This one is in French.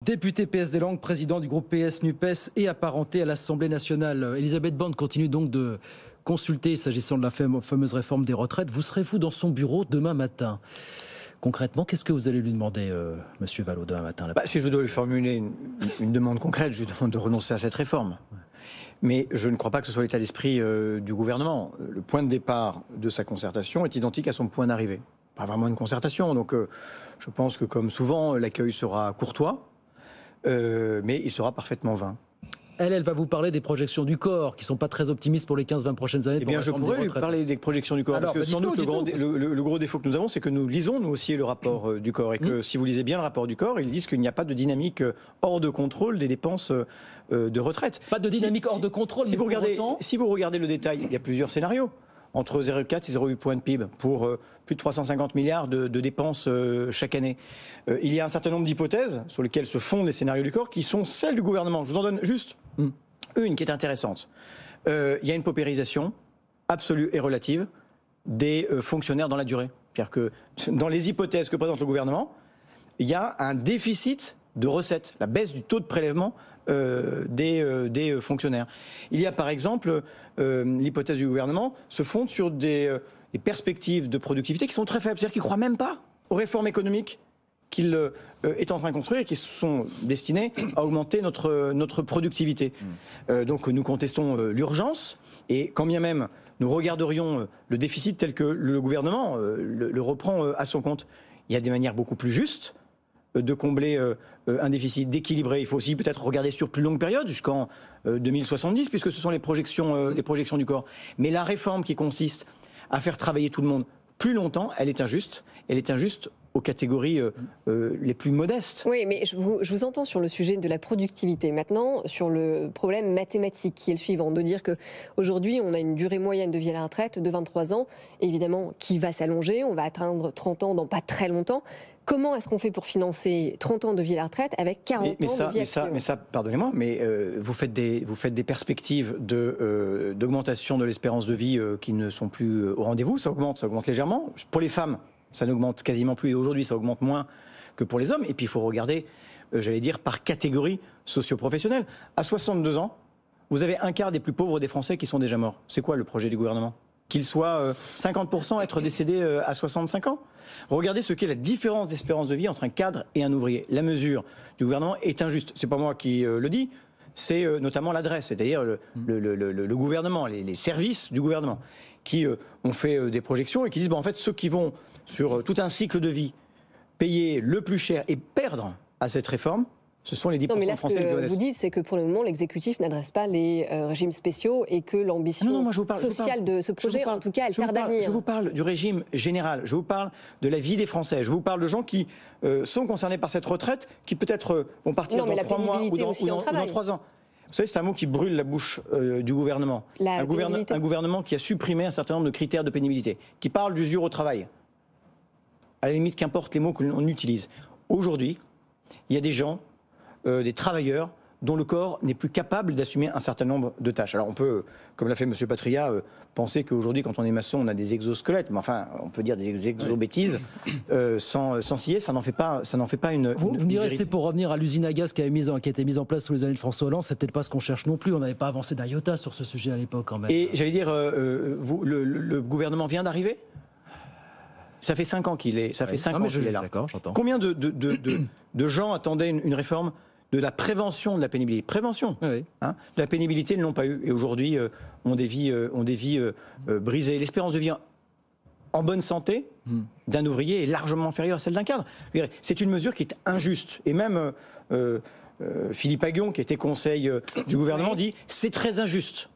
Député PSD Langue, président du groupe PS-NUPES et apparenté à l'Assemblée nationale. Elisabeth Borne continue donc de consulter s'agissant de la fameuse réforme des retraites. Vous serez-vous dans son bureau demain matin ? Concrètement, qu'est-ce que vous allez lui demander, Monsieur Vallaud, demain matin Si je dois lui formuler une demande concrète, je lui demande de renoncer à cette réforme. Mais je ne crois pas que ce soit l'état d'esprit du gouvernement. Le point de départ de sa concertation est identique à son point d'arrivée. Pas vraiment une concertation, donc je pense que comme souvent, l'accueil sera courtois, mais il sera parfètement vain. Elle va vous parler des projections du corps, qui ne sont pas très optimistes pour les 15-20 prochaines années. Eh bien, je pourrais lui parler des projections du corps, alors, parce que sans doute le gros défaut que nous avons, c'est que nous lisons, nous aussi, le rapport du corps, et que si vous lisez bien le rapport du corps, ils disent qu'il n'y a pas de dynamique hors de contrôle des dépenses de retraite. Pas de dynamique hors de contrôle, mais si vous regardez le détail, il y a plusieurs scénarios. Entre 0,4 et 0,8 points de PIB pour plus de 350 milliards de dépenses chaque année. Il y a un certain nombre d'hypothèses sur lesquelles se fondent les scénarios du corps qui sont celles du gouvernement. Je vous en donne juste une qui est intéressante. Il y a une paupérisation absolue et relative des fonctionnaires dans la durée. C'est-à-dire que dans les hypothèses que présente le gouvernement, il y a un déficit de recettes, la baisse du taux de prélèvement des fonctionnaires. Il y a par exemple, l'hypothèse du gouvernement se fonde sur des perspectives de productivité qui sont très faibles. C'est-à-dire qu'il ne croit même pas aux réformes économiques qu'il est en train de construire et qui sont destinées à augmenter notre productivité. Donc nous contestons l'urgence et quand bien même nous regarderions le déficit tel que le gouvernement le reprend à son compte, il y a des manières beaucoup plus justes de combler un déficit, d'équilibrer. Il faut aussi peut-être regarder sur plus longue période, jusqu'en 2070, puisque ce sont les projections du corps. Mais la réforme qui consiste à faire travailler tout le monde plus longtemps, elle est injuste. Elle est injuste aux catégories les plus modestes. Oui, mais je vous entends sur le sujet de la productivité. Maintenant, sur le problème mathématique qui est le suivant, de dire qu'aujourd'hui, on a une durée moyenne de vie à la retraite de 23 ans, évidemment, qui va s'allonger. On va atteindre 30 ans dans pas très longtemps. Comment est-ce qu'on fait pour financer 30 ans de vie à la retraite avec 40 ans de vie active ? Mais ça, pardonnez-moi, mais vous faites des perspectives d'augmentation de l'espérance de vie qui ne sont plus au rendez-vous. Ça augmente légèrement. Pour les femmes, ça n'augmente quasiment plus. Et aujourd'hui, ça augmente moins que pour les hommes. Et puis, il faut regarder, j'allais dire, par catégorie socio-professionnelle. À 62 ans, vous avez un quart des plus pauvres des Français qui sont déjà morts. C'est quoi le projet du gouvernement ? Qu'il soit 50% être décédé à 65 ans. Regardez ce qu'est la différence d'espérance de vie entre un cadre et un ouvrier. La mesure du gouvernement est injuste. C'est pas moi qui le dis, c'est notamment l'adresse, c'est-à-dire le gouvernement, les services du gouvernement, qui ont fait des projections et qui disent en fait ceux qui vont sur tout un cycle de vie payer le plus cher et perdre à cette réforme, ce sont les 10% non, mais là, français les plus modestes. Ce que vous dites, c'est que pour le moment, l'exécutif n'adresse pas les régimes spéciaux et que l'ambition sociale de ce projet, en tout cas, elle perd d'avenir. Je vous parle du régime général, je vous parle de la vie des Français, je vous parle de gens qui sont concernés par cette retraite, qui peut-être vont partir dans 3 mois ou dans 3 ans. Vous savez, c'est un mot qui brûle la bouche du gouvernement. Un gouvernement qui a supprimé un certain nombre de critères de pénibilité, qui parle d'usure au travail. À la limite, qu'importe les mots que l'on utilise. Aujourd'hui, il y a des gens, des travailleurs dont le corps n'est plus capable d'assumer un certain nombre de tâches. Alors on peut, comme l'a fait M. Patria, penser qu'aujourd'hui, quand on est maçon, on a des exosquelettes, mais enfin, on peut dire des exobêtises, sans scier, ça n'en fait pas une... Vous me direz, c'est pour revenir à l'usine à gaz qui a été mise en place sous les années de François Hollande, c'est peut-être pas ce qu'on cherche non plus, on n'avait pas avancé d'un iota sur ce sujet à l'époque quand même. Et j'allais dire, le gouvernement vient d'arriver ? Ça fait 5 ans qu'il est, qu'il est là. Combien de gens attendaient une réforme de la prévention de la pénibilité. Prévention. De la pénibilité, ils ne l'ont pas eu. Et aujourd'hui, ont des vies brisées. L'espérance de vie en bonne santé d'un ouvrier est largement inférieure à celle d'un cadre. C'est une mesure qui est injuste. Et même Philippe Aghion, qui était conseil du gouvernement, dit c'est très injuste.